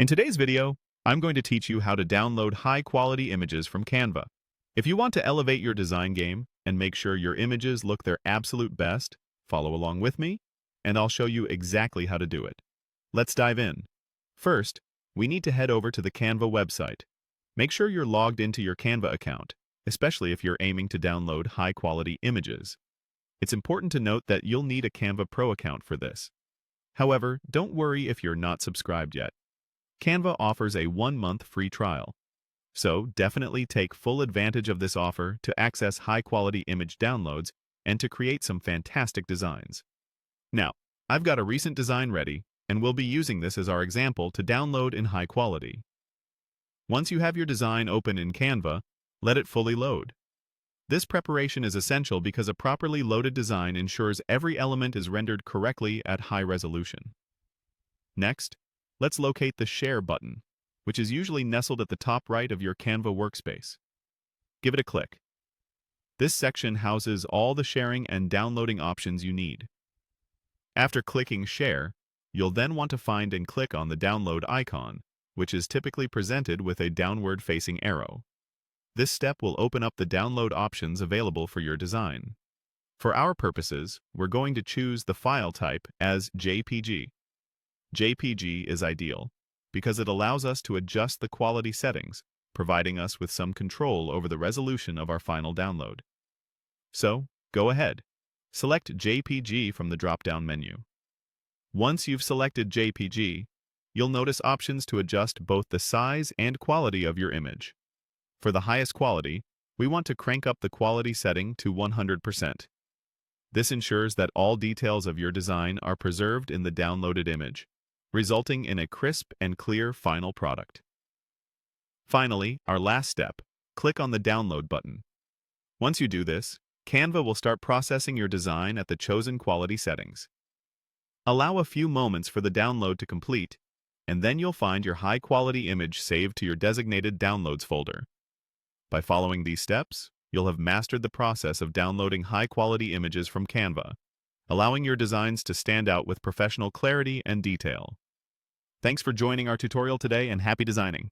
In today's video, I'm going to teach you how to download high-quality images from Canva. If you want to elevate your design game and make sure your images look their absolute best, follow along with me, and I'll show you exactly how to do it. Let's dive in. First, we need to head over to the Canva website. Make sure you're logged into your Canva account, especially if you're aiming to download high-quality images. It's important to note that you'll need a Canva Pro account for this. However, don't worry if you're not subscribed yet. Canva offers a 1-month free trial. So definitely take full advantage of this offer to access high-quality image downloads and to create some fantastic designs. Now, I've got a recent design ready, and we'll be using this as our example to download in high quality. Once you have your design open in Canva, let it fully load. This preparation is essential because a properly loaded design ensures every element is rendered correctly at high resolution. Next, let's locate the Share button, which is usually nestled at the top right of your Canva workspace. Give it a click. This section houses all the sharing and downloading options you need. After clicking Share, you'll then want to find and click on the download icon, which is typically presented with a downward-facing arrow. This step will open up the download options available for your design. For our purposes, we're going to choose the file type as JPG. JPG is ideal because it allows us to adjust the quality settings, providing us with some control over the resolution of our final download. So, go ahead. Select JPG from the drop-down menu. Once you've selected JPG, you'll notice options to adjust both the size and quality of your image. For the highest quality, we want to crank up the quality setting to 100%. This ensures that all details of your design are preserved in the downloaded image, resulting in a crisp and clear final product. Finally, our last step, click on the Download button. Once you do this, Canva will start processing your design at the chosen quality settings. Allow a few moments for the download to complete, and then you'll find your high-quality image saved to your designated Downloads folder. By following these steps, you'll have mastered the process of downloading high-quality images from Canva, allowing your designs to stand out with professional clarity and detail. Thanks for joining our tutorial today, and happy designing!